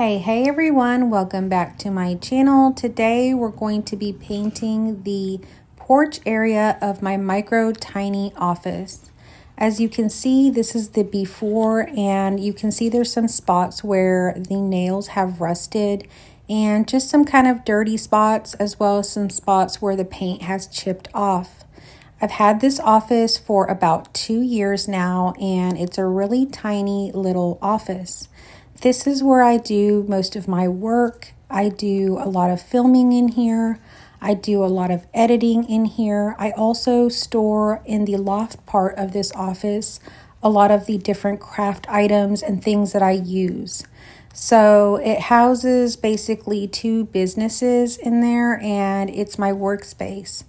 Hey everyone, welcome back to my channel. Today we're going to be painting the porch area of my micro tiny office. As you can see, this is the before, and you can see there's some spots where the nails have rusted and just some kind of dirty spots, as well as some spots where the paint has chipped off. I've had this office for about 2 years now, and it's a really tiny little office. This is where I do most of my work. I do a lot of filming in here. I do a lot of editing in here. I also store in the loft part of this office a lot of the different craft items and things that I use. So it houses basically 2 businesses in there, and it's my workspace.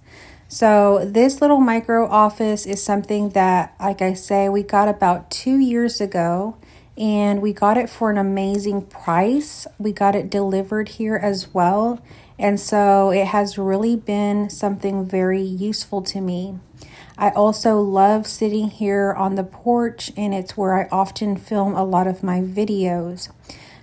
So this little micro office is something that, like I say, we got about 2 years ago. And we got it for an amazing price. We got it delivered here as well. And so it has really been something very useful to me. I also love sitting here on the porch, and it's where I often film a lot of my videos.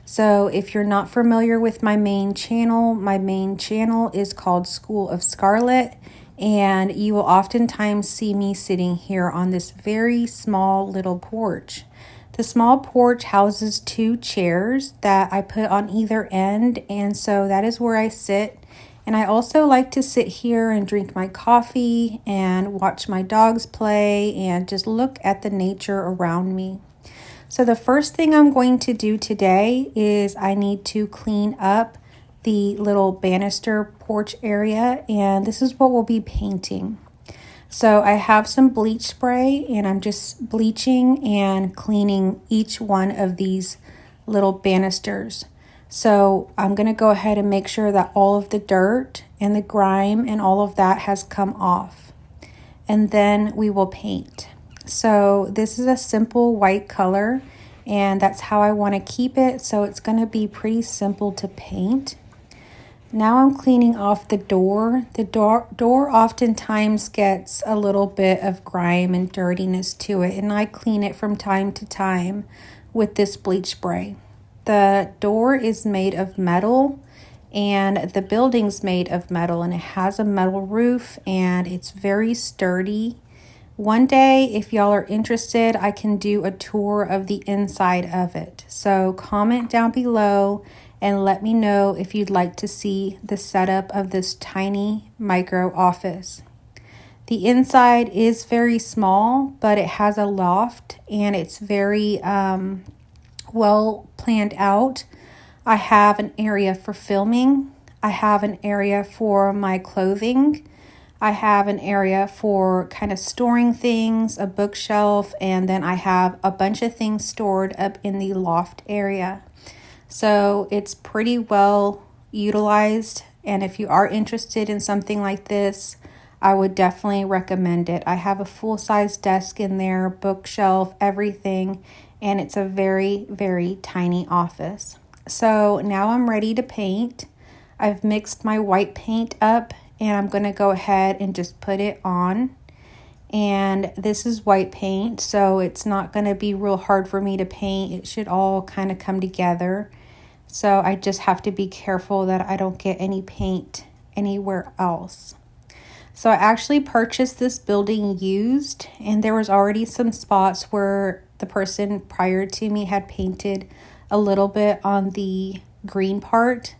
So if you're not familiar with my main channel is called School of Scarlet. And you will oftentimes see me sitting here on this very small little porch. The small porch houses 2 chairs that I put on either end, and so that is where I sit. And I also like to sit here and drink my coffee and watch my dogs play and just look at the nature around me. So the first thing I'm going to do today is I need to clean up the little banister porch area, and this is what we'll be painting. So I have some bleach spray, and I'm just bleaching and cleaning each one of these little banisters. So I'm going to go ahead and make sure that all of the dirt and the grime and all of that has come off. And then we will paint. So this is a simple white color, and that's how I want to keep it. So it's going to be pretty simple to paint. Now I'm cleaning off the door. The door oftentimes gets a little bit of grime and dirtiness to it, and I clean it from time to time with this bleach spray. The door is made of metal, and the building's made of metal, and it has a metal roof, and it's very sturdy. One day, if y'all are interested, I can do a tour of the inside of it. So comment down below and let me know if you'd like to see the setup of this tiny micro office. The inside is very small, but it has a loft, and it's very well planned out. I have an area for filming. I have an area for my clothing. I have an area for kind of storing things, a bookshelf, and then I have a bunch of things stored up in the loft area. So it's pretty well utilized, and if you are interested in something like this, I would definitely recommend it. I have a full-size desk in there, bookshelf, everything, and it's a very, very tiny office. So now I'm ready to paint. I've mixed my white paint up, and I'm going to go ahead and just put it on. And this is white paint, so it's not going to be real hard for me to paint. It should all kind of come together. So I just have to be careful that I don't get any paint anywhere else. So I actually purchased this building used, and there was already some spots where the person prior to me had painted a little bit on the green part.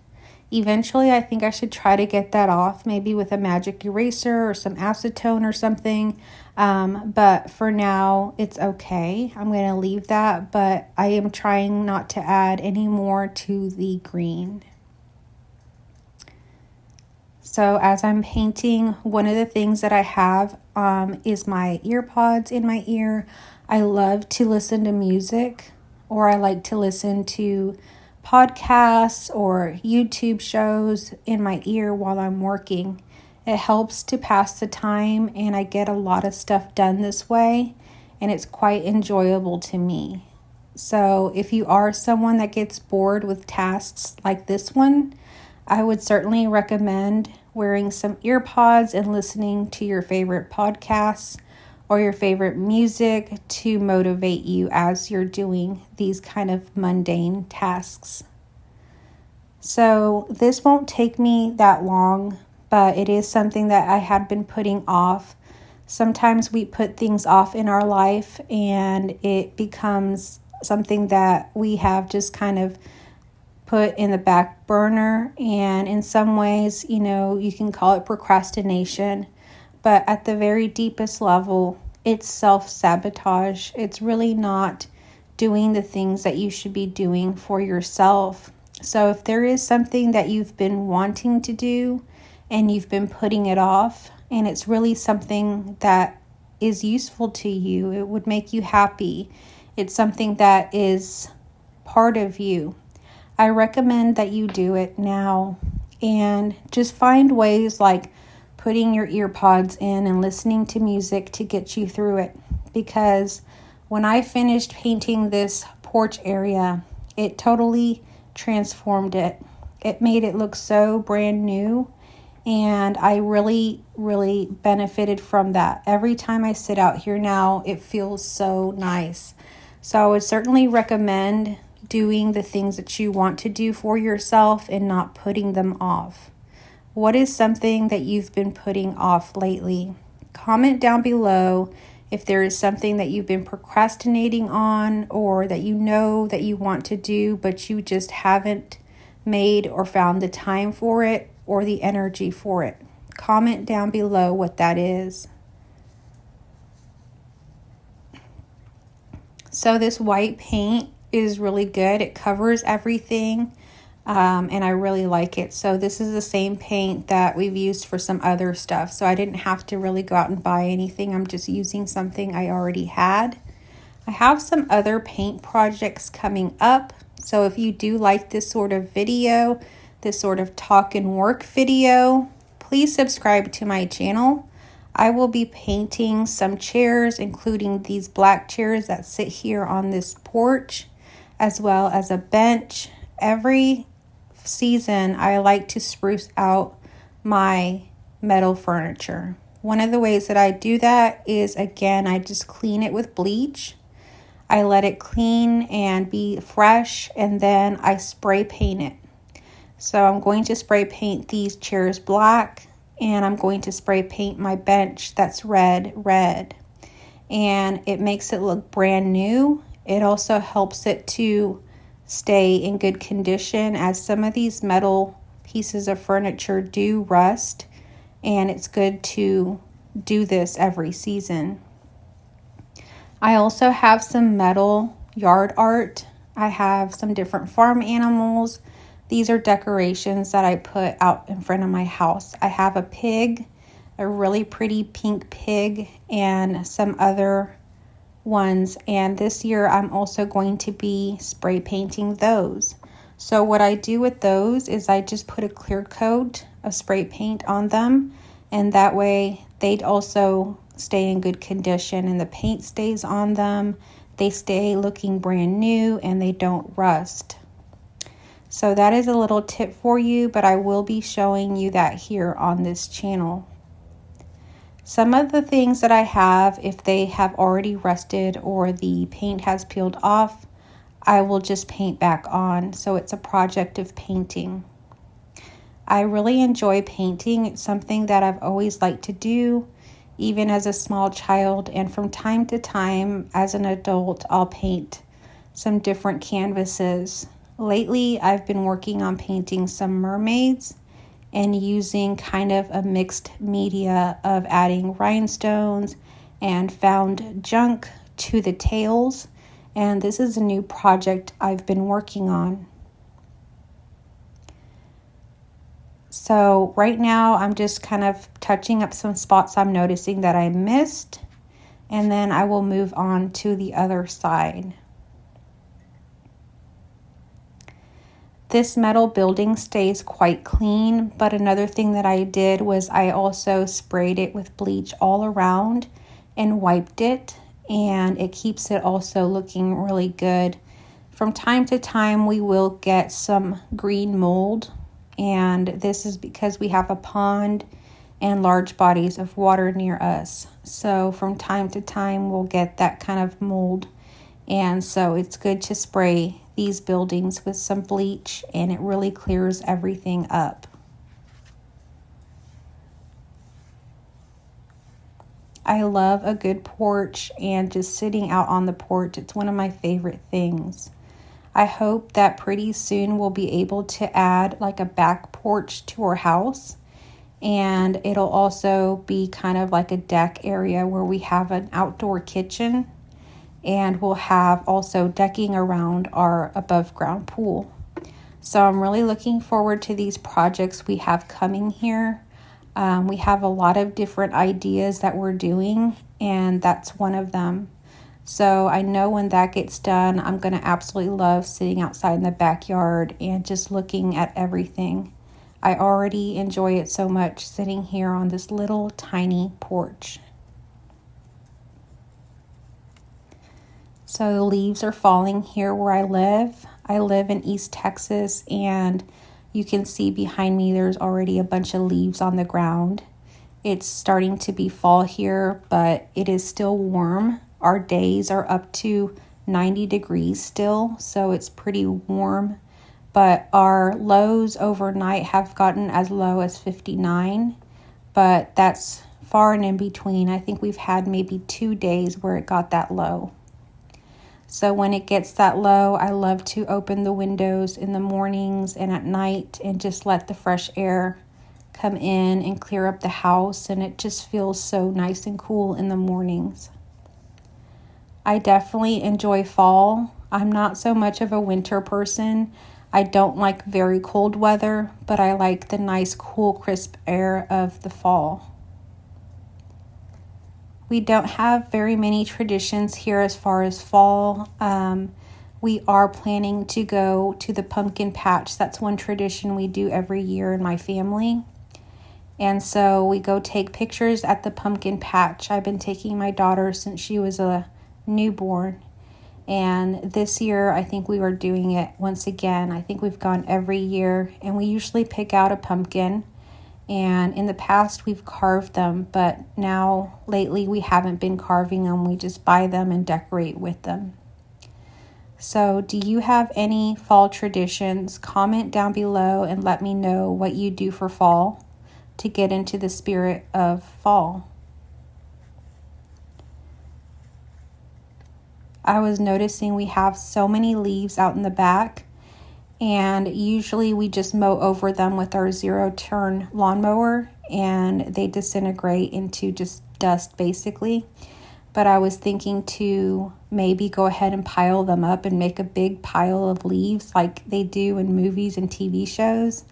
Eventually, I think I should try to get that off, maybe with a magic eraser or some acetone or something. But for now, it's okay. I'm going to leave that, but I am trying not to add any more to the green. So as I'm painting, one of the things that I have is my ear pods in my ear. I love to listen to music, or I like to listen to podcasts or YouTube shows in my ear while I'm working. It helps to pass the time, and I get a lot of stuff done this way, and it's quite enjoyable to me. So if you are someone that gets bored with tasks like this one, I would certainly recommend wearing some ear pods and listening to your favorite podcasts or your favorite music to motivate you as you're doing these kind of mundane tasks. So this won't take me that long, but it is something that I had been putting off. Sometimes we put things off in our life and it becomes something that we have just kind of put in the back burner. And in some ways, you can call it procrastination, but at the very deepest level, it's self-sabotage. It's really not doing the things that you should be doing for yourself. So if there is something that you've been wanting to do and you've been putting it off, and it's really something that is useful to you, it would make you happy, it's something that is part of you, I recommend that you do it now. And just find ways like putting your ear pods in and listening to music to get you through it. Because when I finished painting this porch area, it totally transformed it. It made it look so brand new. And I really, really benefited from that. Every time I sit out here now, it feels so nice. So I would certainly recommend doing the things that you want to do for yourself and not putting them off. What is something that you've been putting off lately? Comment down below if there is something that you've been procrastinating on, or that you know that you want to do, but you just haven't made or found the time for it or the energy for it. Comment down below what that is. So this white paint is really good. It covers everything, and I really like it. So this is the same paint that we've used for some other stuff. So I didn't have to really go out and buy anything. I'm just using something I already had. I have some other paint projects coming up. So if you do like this sort of video, this sort of talk and work video, please subscribe to my channel. I will be painting some chairs, including these black chairs that sit here on this porch, as well as a bench. Every season, I like to spruce out my metal furniture. One of the ways that I do that is, again, I just clean it with bleach. I let it clean and be fresh, and then I spray paint it. So I'm going to spray paint these chairs black, and I'm going to spray paint my bench that's red. And it makes it look brand new. It also helps it to stay in good condition, as some of these metal pieces of furniture do rust, and it's good to do this every season. I also have some metal yard art. I have some different farm animals. These are decorations that I put out in front of my house. I have a pig, a really pretty pink pig, and some other ones. And this year I'm also going to be spray painting those. So what I do with those is I just put a clear coat of spray paint on them, and that way they'd also stay in good condition and the paint stays on them. They stay looking brand new and they don't rust. So that is a little tip for you, but I will be showing you that here on this channel. Some of the things that I have, if they have already rusted or the paint has peeled off, I will just paint back on. So it's a project of painting. I really enjoy painting. It's something that I've always liked to do, even as a small child. And from time to time, as an adult, I'll paint some different canvases. Lately, I've been working on painting some mermaids and using kind of a mixed media of adding rhinestones and found junk to the tails. And this is a new project I've been working on. So right now, I'm just kind of touching up some spots I'm noticing that I missed, and then I will move on to the other side. This metal building stays quite clean, but another thing that I did was I also sprayed it with bleach all around and wiped it, and it keeps it also looking really good. From time to time, we will get some green mold, and this is because we have a pond and large bodies of water near us. So from time to time, we'll get that kind of mold, and so it's good to spray these buildings with some bleach, and it really clears everything up. I love a good porch and just sitting out on the porch. It's one of my favorite things. I hope that pretty soon we'll be able to add like a back porch to our house, and it'll also be kind of like a deck area where we have an outdoor kitchen, and we'll have also decking around our above ground pool. So I'm really looking forward to these projects we have coming here. We have a lot of different ideas that we're doing, and that's one of them. So I know when that gets done, I'm going to absolutely love sitting outside in the backyard and just looking at everything. I already enjoy it so much sitting here on this little tiny porch. So the leaves are falling here where I live. I live in East Texas, and you can see behind me there's already a bunch of leaves on the ground. It's starting to be fall here, but it is still warm. Our days are up to 90 degrees still, so it's pretty warm. But our lows overnight have gotten as low as 59, but that's far and in between. I think we've had maybe 2 days where it got that low. So when it gets that low, I love to open the windows in the mornings and at night and just let the fresh air come in and clear up the house, and it just feels so nice and cool in the mornings. I definitely enjoy fall. I'm not so much of a winter person. I don't like very cold weather, but I like the nice, cool, crisp air of the fall. We don't have very many traditions here as far as fall. We are planning to go to the pumpkin patch. That's one tradition we do every year in my family. And so we go take pictures at the pumpkin patch. I've been taking my daughter since she was a newborn. And this year, I think we were doing it once again. I think we've gone every year, and we usually pick out a pumpkin. And in the past, we've carved them, but now lately we haven't been carving them. We just buy them and decorate with them. So do you have any fall traditions? Comment down below and let me know what you do for fall to get into the spirit of fall. I was noticing we have so many leaves out in the back, and usually we just mow over them with our zero-turn lawnmower, and they disintegrate into just dust basically. But I was thinking to maybe go ahead and pile them up and make a big pile of leaves like they do in movies and TV shows.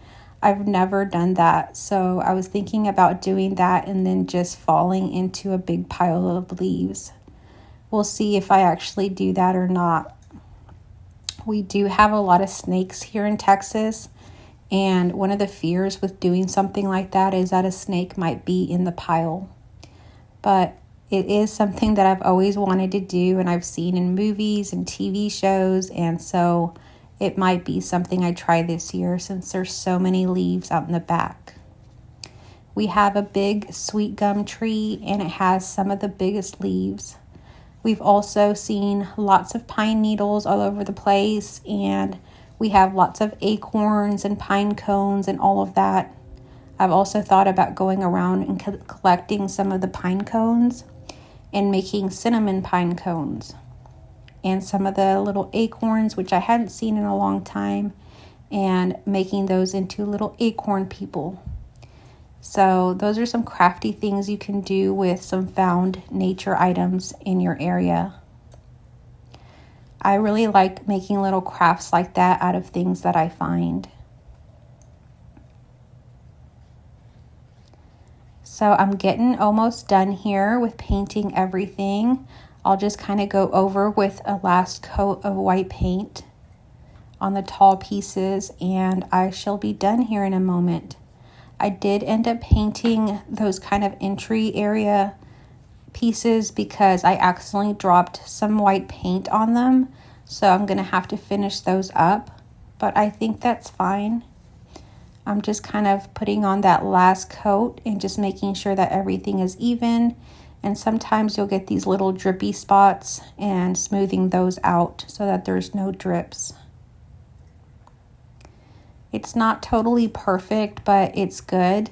I've never done that, so I was thinking about doing that and then just falling into a big pile of leaves. We'll see if I actually do that or not. We do have a lot of snakes here in Texas, and one of the fears with doing something like that is that a snake might be in the pile. But it is something that I've always wanted to do, and I've seen in movies and TV shows, and so it might be something I try this year since there's so many leaves out in the back. We have a big sweet gum tree, and it has some of the biggest leaves. We've also seen lots of pine needles all over the place, and we have lots of acorns and pine cones and all of that. I've also thought about going around and collecting some of the pine cones and making cinnamon pine cones, and some of the little acorns, which I hadn't seen in a long time, and making those into little acorn people. So those are some crafty things you can do with some found nature items in your area. I really like making little crafts like that out of things that I find. So I'm getting almost done here with painting everything. I'll just kind of go over with a last coat of white paint on the tall pieces, and I shall be done here in a moment. I did end up painting those kind of entry area pieces because I accidentally dropped some white paint on them. So I'm going to have to finish those up, but I think that's fine. I'm just kind of putting on that last coat and just making sure that everything is even. And sometimes you'll get these little drippy spots and smoothing those out so that there's no drips. It's not totally perfect, but it's good.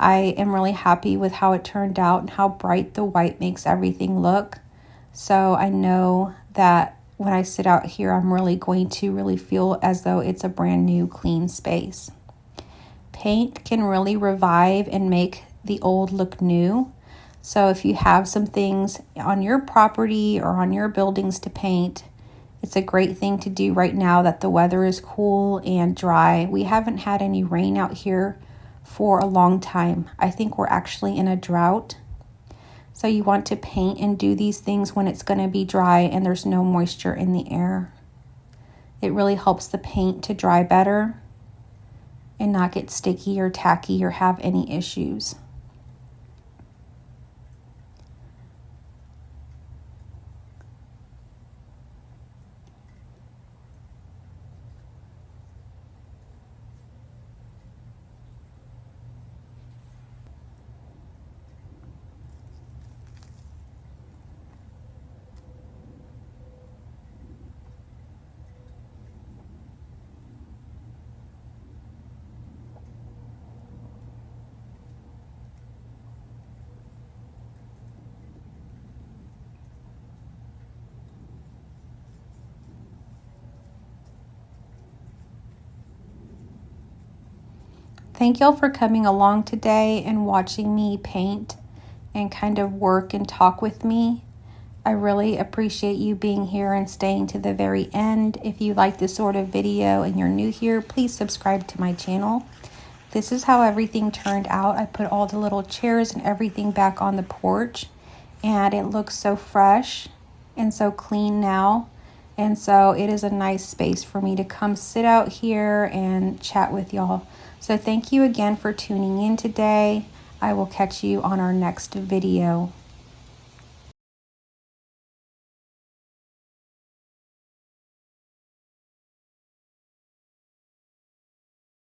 I am really happy with how it turned out and how bright the white makes everything look. So I know that when I sit out here, I'm really going to really feel as though it's a brand new clean space. Paint can really revive and make the old look new. So if you have some things on your property or on your buildings to paint, it's a great thing to do right now that the weather is cool and dry. We haven't had any rain out here for a long time. I think we're actually in a drought. So you want to paint and do these things when it's going to be dry and there's no moisture in the air. It really helps the paint to dry better and not get sticky or tacky or have any issues. Thank y'all for coming along today and watching me paint and kind of work and talk with me. I really appreciate you being here and staying to the very end. If you like this sort of video and you're new here, please subscribe to my channel. This is how everything turned out. I put all the little chairs and everything back on the porch, and it looks so fresh and so clean now. And so it is a nice space for me to come sit out here and chat with y'all. So thank you again for tuning in today. I will catch you on our next video.